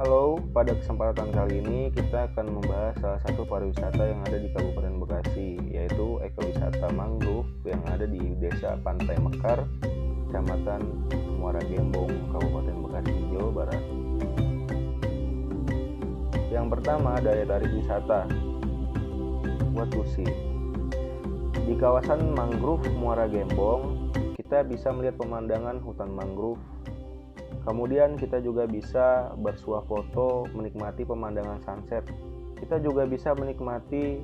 Halo, pada kesempatan kali ini kita akan membahas salah satu pariwisata yang ada di Kabupaten Bekasi, yaitu ekowisata mangrove yang ada di Desa Pantai Mekar, Kecamatan Muara Gembong, Kabupaten Bekasi, Jawa Barat. Yang pertama, daya tarik wisata. What to see? Di kawasan mangrove Muara Gembong, kita bisa melihat pemandangan hutan mangrove. Kemudian kita juga bisa bersuah foto, menikmati pemandangan sunset. Kita juga bisa menikmati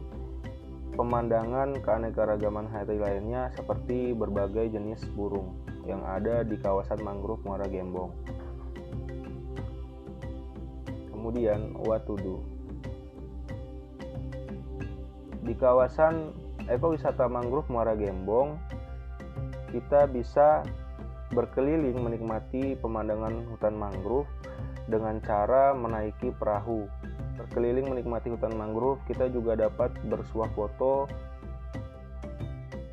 pemandangan keanekaragaman hayati lainnya seperti berbagai jenis burung yang ada di kawasan mangrove Muara Gembong. Kemudian what to do? Di kawasan ekowisata mangrove Muara Gembong, kita bisa berkeliling menikmati pemandangan hutan mangrove dengan cara menaiki perahu. Berkeliling menikmati hutan mangrove, kita juga dapat bersuah foto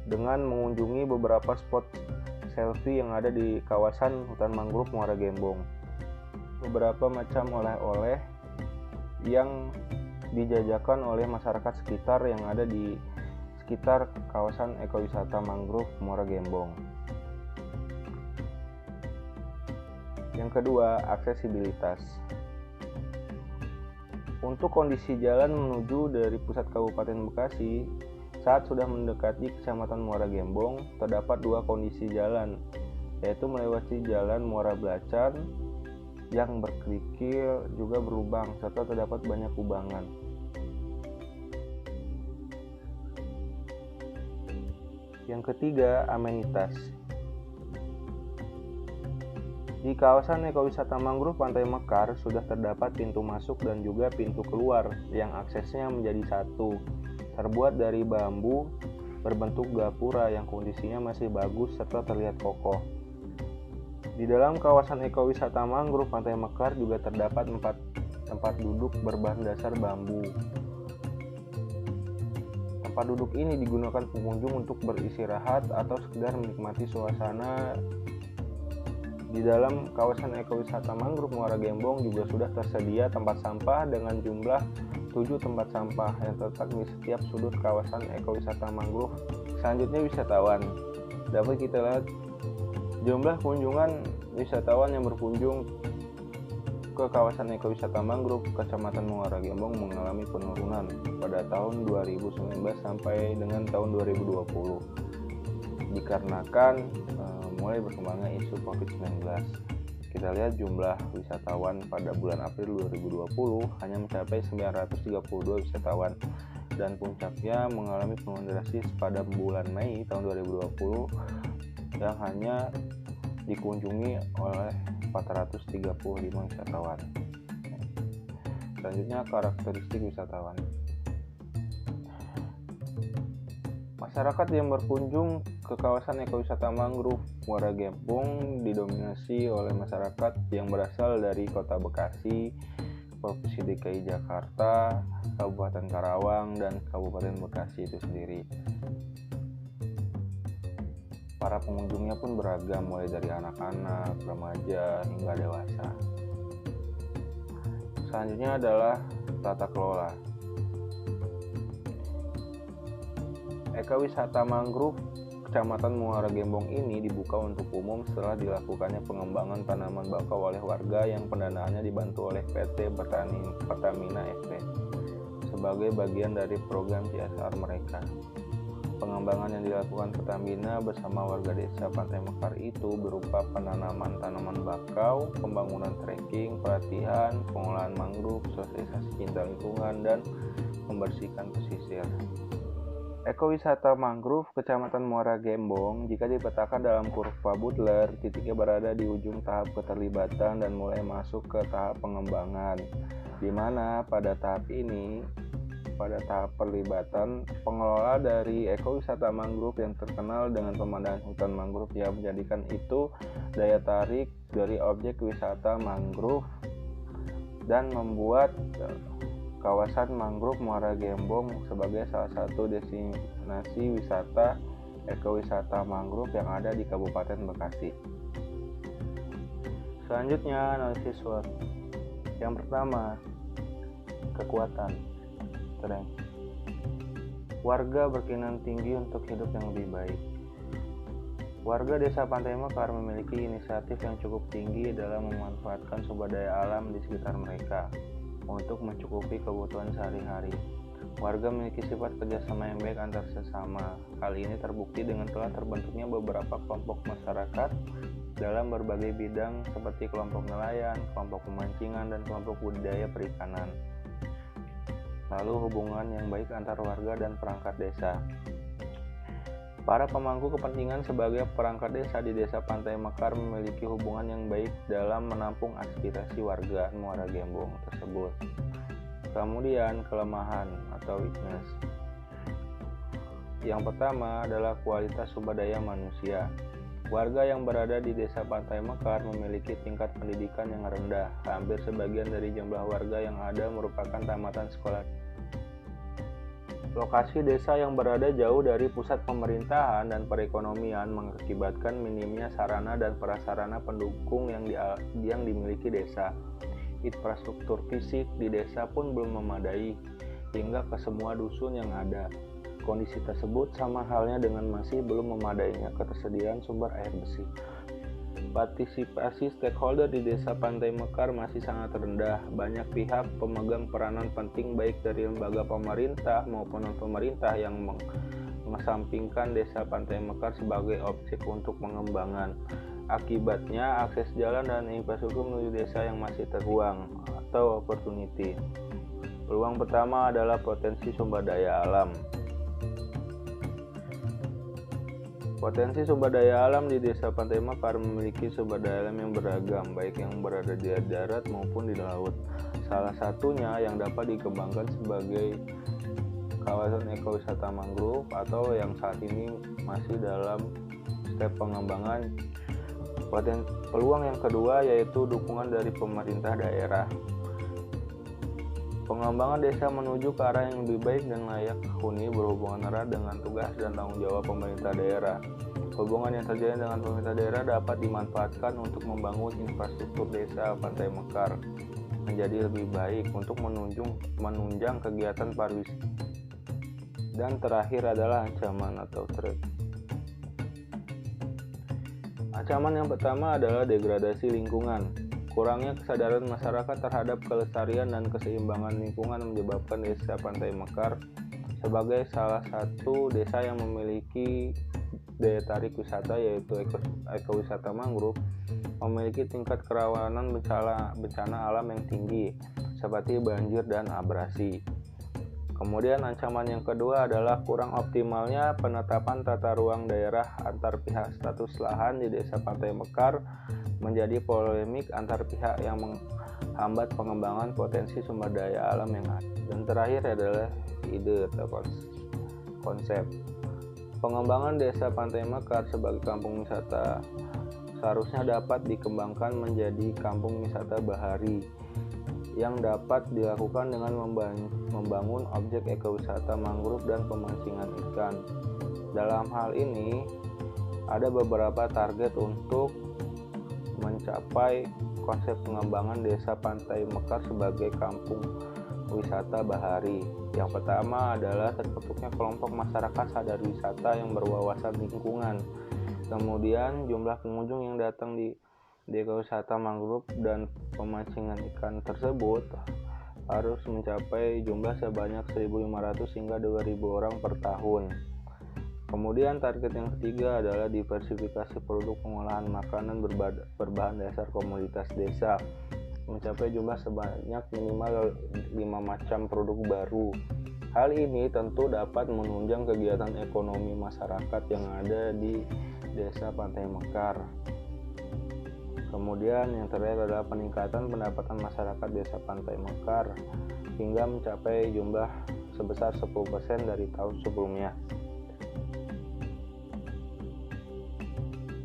dengan mengunjungi beberapa spot selfie yang ada di kawasan hutan mangrove Muara Gembong. Beberapa macam oleh-oleh yang dijajakan oleh masyarakat sekitar yang ada di sekitar kawasan ekowisata mangrove Muara Gembong. Yang kedua, aksesibilitas. Untuk kondisi jalan menuju dari pusat Kabupaten Bekasi, saat sudah mendekati Kecamatan Muara Gembong, terdapat dua kondisi jalan, yaitu melewati jalan Muara Blacan yang berkerikil juga berlubang, serta terdapat banyak kubangan. Yang ketiga, amenitas. Di kawasan ekowisata mangrove Pantai Mekar sudah terdapat pintu masuk dan juga pintu keluar yang aksesnya menjadi satu, terbuat dari bambu berbentuk gapura yang kondisinya masih bagus serta terlihat kokoh. Di dalam kawasan ekowisata mangrove Pantai Mekar juga terdapat 4 tempat duduk berbahan dasar bambu. Tempat duduk ini digunakan pengunjung untuk beristirahat atau sekedar menikmati suasana. Di dalam kawasan ekowisata mangrove Muara Gembong juga sudah tersedia tempat sampah dengan jumlah 7 tempat sampah yang terletak di setiap sudut kawasan ekowisata mangrove. Selanjutnya wisatawan. Dapat kita lihat jumlah kunjungan wisatawan yang berkunjung ke kawasan ekowisata mangrove Kecamatan Muara Gembong mengalami penurunan pada tahun 2019 sampai dengan tahun 2020 dikarenakan mulai berkembangnya isu COVID-19. Kita lihat jumlah wisatawan pada bulan April 2020 hanya mencapai 932 wisatawan dan puncaknya mengalami penurunan drastis pada bulan Mei tahun 2020 yang hanya dikunjungi oleh 435 wisatawan. Selanjutnya, karakteristik wisatawan. Masyarakat yang berkunjung ke kawasan ekowisata mangrove Muara Gembong didominasi oleh masyarakat yang berasal dari Kota Bekasi, Provinsi DKI Jakarta, Kabupaten Karawang, dan Kabupaten Bekasi itu sendiri. Para pengunjungnya pun beragam, mulai dari anak-anak, remaja, hingga dewasa. Selanjutnya adalah tata kelola. Ekowisata mangrove Kecamatan Muara Gembong ini dibuka untuk umum setelah dilakukannya pengembangan tanaman bakau oleh warga yang pendanaannya dibantu oleh PT Pertamina SP sebagai bagian dari program CSR mereka. Pengembangan yang dilakukan Pertamina bersama warga desa Pantai Mekar itu berupa penanaman tanaman bakau, pembangunan trekking, pelatihan, pengolahan mangrove, sosialisasi cinta lingkungan, dan membersihkan pesisir. Ekowisata mangrove Kecamatan Muara Gembong jika dipetakan dalam kurva Butler, titiknya berada di ujung tahap keterlibatan dan mulai masuk ke tahap pengembangan, di mana pada tahap ini, pada tahap perlibatan, pengelola dari ekowisata mangrove yang terkenal dengan pemandangan hutan mangrove yang menjadikan itu daya tarik dari objek wisata mangrove dan membuat kawasan mangrove Muara Gembong sebagai salah satu destinasi wisata ekowisata mangrove yang ada di Kabupaten Bekasi. Selanjutnya, analisis SWOT. Yang pertama, kekuatan, strength. Warga berkeinginan tinggi untuk hidup yang lebih baik. Warga Desa Pantai Mekar memiliki inisiatif yang cukup tinggi dalam memanfaatkan sumber daya alam di sekitar mereka untuk mencukupi kebutuhan sehari-hari. Warga memiliki sifat kerjasama yang baik antar sesama. Hal ini terbukti dengan telah terbentuknya beberapa kelompok masyarakat dalam berbagai bidang seperti kelompok nelayan, kelompok pemancingan, dan kelompok budidaya perikanan. Lalu hubungan yang baik antar warga dan perangkat desa. Para pemangku kepentingan sebagai perangkat desa di Desa Pantai Mekar memiliki hubungan yang baik dalam menampung aspirasi warga Muara Gembong tersebut. Kemudian kelemahan atau weakness. Yang pertama adalah kualitas sumber daya manusia. Warga yang berada di Desa Pantai Mekar memiliki tingkat pendidikan yang rendah. Hampir sebagian dari jumlah warga yang ada merupakan tamatan sekolah. Lokasi desa yang berada jauh dari pusat pemerintahan dan perekonomian mengakibatkan minimnya sarana dan prasarana pendukung yang dimiliki desa. Infrastruktur fisik di desa pun belum memadai hingga ke semua dusun yang ada. Kondisi tersebut sama halnya dengan masih belum memadainya ketersediaan sumber air bersih. Partisipasi stakeholder di Desa Pantai Mekar masih sangat rendah. Banyak pihak pemegang peranan penting baik dari lembaga pemerintah maupun non-pemerintah yang mengesampingkan Desa Pantai Mekar sebagai objek untuk pengembangan. Akibatnya, akses jalan dan infrastruktur menuju desa yang masih terbuang atau opportunity. Peluang pertama adalah potensi sumber daya alam. Potensi sumber daya alam di Desa Pantai Mekar memiliki sumber daya alam yang beragam, baik yang berada di darat maupun di laut. Salah satunya yang dapat dikembangkan sebagai kawasan ekowisata mangrove atau yang saat ini masih dalam step pengembangan. Peluang yang kedua yaitu dukungan dari pemerintah daerah. Pengembangan desa menuju ke arah yang lebih baik dan layak huni berhubungan erat dengan tugas dan tanggung jawab pemerintah daerah. Hubungan yang terjadi dengan pemerintah daerah dapat dimanfaatkan untuk membangun infrastruktur Desa Pantai Mekar menjadi lebih baik untuk menunjang kegiatan pariwisata. Dan terakhir adalah ancaman atau threat. Ancaman yang pertama adalah degradasi lingkungan. Kurangnya kesadaran masyarakat terhadap kelestarian dan keseimbangan lingkungan menyebabkan Desa Pantai Mekar sebagai salah satu desa yang memiliki daya tarik wisata yaitu ekowisata mangrove memiliki tingkat kerawanan bencana alam yang tinggi seperti banjir dan abrasi. Kemudian ancaman yang kedua adalah kurang optimalnya penetapan tata ruang daerah antar pihak. Status lahan di Desa Pantai Mekar menjadi polemik antar pihak yang menghambat pengembangan potensi sumber daya alam yang ada. Dan terakhir adalah ide atau konsep. Pengembangan Desa Pantai Mekar sebagai kampung wisata seharusnya dapat dikembangkan menjadi kampung wisata bahari yang dapat dilakukan dengan membangun objek ekowisata mangrove dan pemancingan ikan. Dalam hal ini, ada beberapa target untuk mencapai konsep pengembangan Desa Pantai Mekar sebagai kampung wisata bahari. Yang pertama adalah terbentuknya kelompok masyarakat sadar wisata yang berwawasan lingkungan. Kemudian jumlah pengunjung yang datang di ekowisata mangrove dan pemancingan ikan tersebut harus mencapai jumlah sebanyak 1.500 hingga 2.000 orang per tahun. Kemudian target yang ketiga adalah diversifikasi produk pengolahan makanan berbahan dasar komoditas desa, mencapai jumlah sebanyak minimal 5 macam produk baru. Hal ini tentu dapat menunjang kegiatan ekonomi masyarakat yang ada di Desa Pantai Mekar. Kemudian yang terakhir adalah peningkatan pendapatan masyarakat Desa Pantai Mekar hingga mencapai jumlah sebesar 10% dari tahun sebelumnya.